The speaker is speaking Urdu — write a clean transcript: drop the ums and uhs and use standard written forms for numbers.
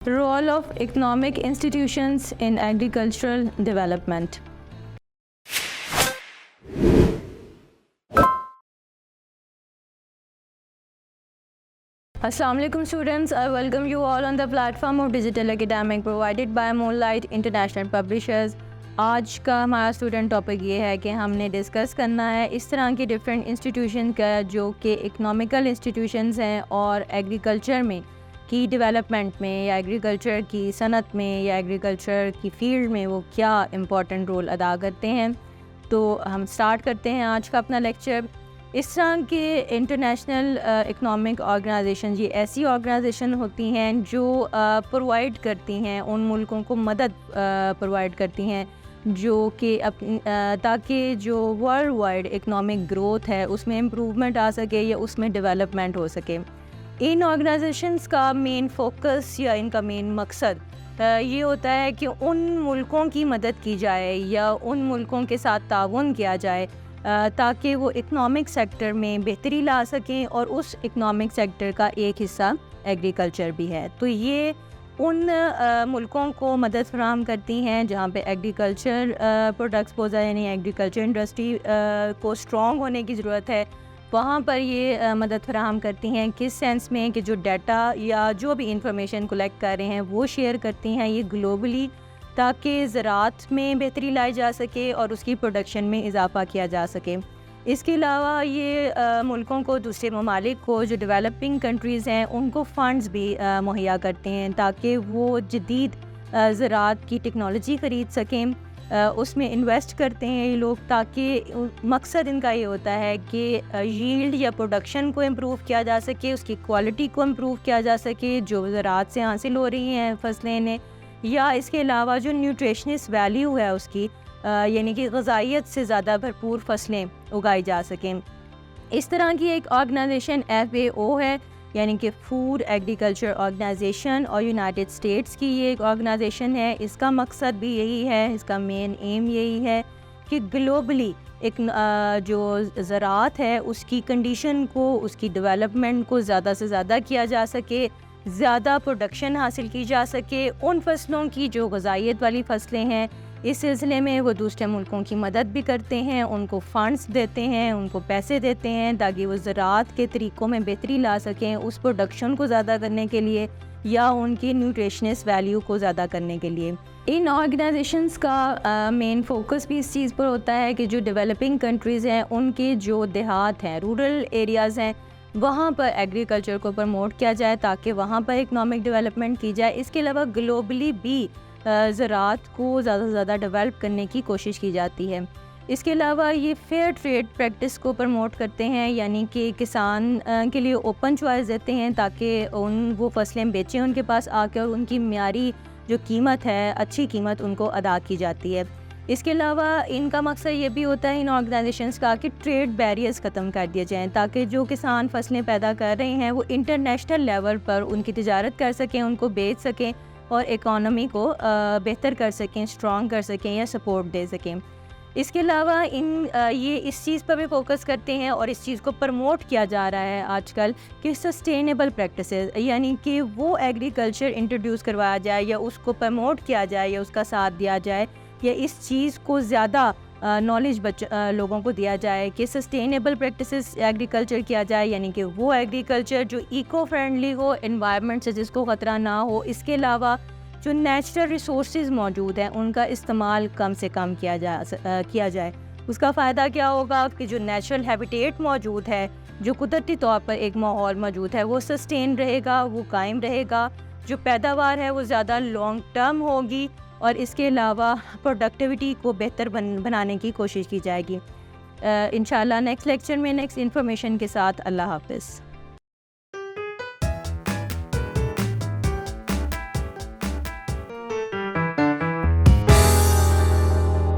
Role of economic institutions in agricultural development. Assalamu alaikum students, I welcome you all on the platform of Digital Academic provided by Moonlight International Publishers. آج کا ہمارا اسٹوڈنٹ ٹاپک یہ ہے کہ ہم نے ڈسکس کرنا ہے اس طرح کی ڈفرینٹ انسٹیٹیوشن کا جو کہ اکنامیکل انسٹیٹیوشنز ہیں اور ایگریکلچر میں کی ڈیولپمنٹ میں یا ایگریکلچر کی صنعت میں یا ایگریکلچر کی فیلڈ میں وہ کیا امپورٹنٹ رول ادا کرتے ہیں. تو ہم سٹارٹ کرتے ہیں آج کا اپنا لیکچر. اس طرح کے انٹرنیشنل اکنامک آرگنائزیشن یہ ایسی آرگنائزیشن ہوتی ہیں جو پرووائڈ کرتی ہیں ان ملکوں کو مدد پرووائڈ کرتی ہیں جو کہ تاکہ جو ورلڈ وائڈ اکنامک گروتھ ہے اس میں امپروومنٹ آ سکے یا اس میں ڈیولپمنٹ ہو سکے. ان آرگنائزیشنس کا مین فوکس یا ان کا مین مقصد یہ ہوتا ہے کہ ان ملکوں کی مدد کی جائے یا ان ملکوں کے ساتھ تعاون کیا جائے تاکہ وہ اکنامک سیکٹر میں بہتری لا سکیں, اور اس اکنامک سیکٹر کا ایک حصہ ایگریکلچر بھی ہے. تو یہ ان ملکوں کو مدد فراہم کرتی ہیں جہاں پہ ایگریکلچر پروڈکٹس پوزا یعنی ایگریکلچر انڈسٹری کو اسٹرانگ ہونے کی ضرورت ہے. وہاں پر یہ مدد فراہم کرتی ہیں کس سینس میں کہ جو ڈیٹا یا جو بھی انفارمیشن کلیکٹ کر رہے ہیں وہ شیئر کرتی ہیں یہ گلوبلی تاکہ زراعت میں بہتری لائی جا سکے اور اس کی پروڈکشن میں اضافہ کیا جا سکے. اس کے علاوہ یہ ملکوں کو دوسرے ممالک کو جو ڈیولپنگ کنٹریز ہیں ان کو فنڈز بھی مہیا کرتے ہیں تاکہ وہ جدید زراعت کی ٹیکنالوجی خرید سکیں. اس میں انویسٹ کرتے ہیں یہ لوگ تاکہ مقصد ان کا یہ ہوتا ہے کہ ییلڈ یا پروڈکشن کو امپروو کیا جا سکے, اس کی کوالٹی کو امپروو کیا جا سکے جو زراعت سے حاصل ہو رہی ہیں فصلیں نے, یا اس کے علاوہ جو نیوٹریشنس ویلیو ہے اس کی یعنی کہ غذائیت سے زیادہ بھرپور فصلیں اگائی جا سکیں. اس طرح کی ایک آرگنائزیشن FAO ہے یعنی کہ فوڈ ایگریکلچر آرگنائزیشن, اور یونائٹڈ اسٹیٹس کی یہ ایک آرگنائزیشن ہے. اس کا مقصد بھی یہی ہے, اس کا مین ایم یہی ہے کہ گلوبلی ایک جو زراعت ہے اس کی کنڈیشن کو, اس کی ڈیولپمنٹ کو زیادہ سے زیادہ کیا جا سکے, زیادہ پروڈکشن حاصل کی جا سکے. ان فصلوں کی جو غذائیت والی فصلیں ہیں اس سلسلے میں وہ دوسرے ملکوں کی مدد بھی کرتے ہیں, ان کو فنڈز دیتے ہیں, ان کو پیسے دیتے ہیں تاکہ وہ زراعت کے طریقوں میں بہتری لا سکیں اس پروڈکشن کو زیادہ کرنے کے لیے یا ان کی نیوٹریشنس ویلیو کو زیادہ کرنے کے لیے. ان آرگنائزیشنس کا مین فوکس بھی اس چیز پر ہوتا ہے کہ جو ڈیولپنگ کنٹریز ہیں ان کے جو دیہات ہیں, رورل ایریاز ہیں, وہاں پر ایگریکلچر کو پروموٹ کیا جائے تاکہ وہاں پر اکنامک ڈیولپمنٹ کی جائے. اس کے علاوہ گلوبلی بھی زراعت کو زیادہ سے زیادہ ڈیولپ کرنے کی کوشش کی جاتی ہے. اس کے علاوہ یہ فیئر ٹریڈ پریکٹس کو پروموٹ کرتے ہیں یعنی کہ کسان کے لیے اوپن چوائس دیتے ہیں تاکہ وہ فصلیں بیچیں ان کے پاس آ کے, اور ان کی معیاری جو قیمت ہے اچھی قیمت ان کو ادا کی جاتی ہے. اس کے علاوہ ان کا مقصد یہ بھی ہوتا ہے ان آرگنائزیشنز کا کہ ٹریڈ بیریئرز ختم کر دیے جائیں تاکہ جو کسان فصلیں پیدا کر رہے ہیں وہ انٹرنیشنل لیول پر ان کی تجارت کر سکیں, ان کو بیچ سکیں اور اکانومی کو بہتر کر سکیں, اسٹرانگ کر سکیں یا سپورٹ دے سکیں. اس کے علاوہ یہ اس چیز پر بھی فوکس کرتے ہیں اور اس چیز کو پروموٹ کیا جا رہا ہے آج کل کہ سسٹینیبل پریکٹسز یعنی کہ وہ ایگریکلچر انٹروڈیوس کروایا جائے یا اس کو پروموٹ کیا جائے یا اس کا ساتھ دیا جائے یا اس چیز کو زیادہ نالج لوگوں کو دیا جائے کہ سسٹینیبل پریکٹسز ایگریکلچر کیا جائے یعنی کہ وہ ایگریکلچر جو ایکو فرینڈلی ہو, انوائرمنٹ سے جس کو خطرہ نہ ہو. اس کے علاوہ جو نیچرل ریسورسز موجود ہیں ان کا استعمال کم سے کم کیا جائے. اس کا فائدہ کیا ہوگا کہ جو نیچرل ہیبیٹیٹ موجود ہے, جو قدرتی طور پر ایک ماحول موجود ہے وہ سسٹین رہے گا, وہ قائم رہے گا, جو پیداوار ہے وہ زیادہ لانگ ٹرم ہوگی, اور اس کے علاوہ پروڈکٹیوٹی کو بہتر بنانے کی کوشش کی جائے گی. انشاءاللہ نیکسٹ لیکچر میں نیکسٹ انفارمیشن کے ساتھ. اللہ حافظ.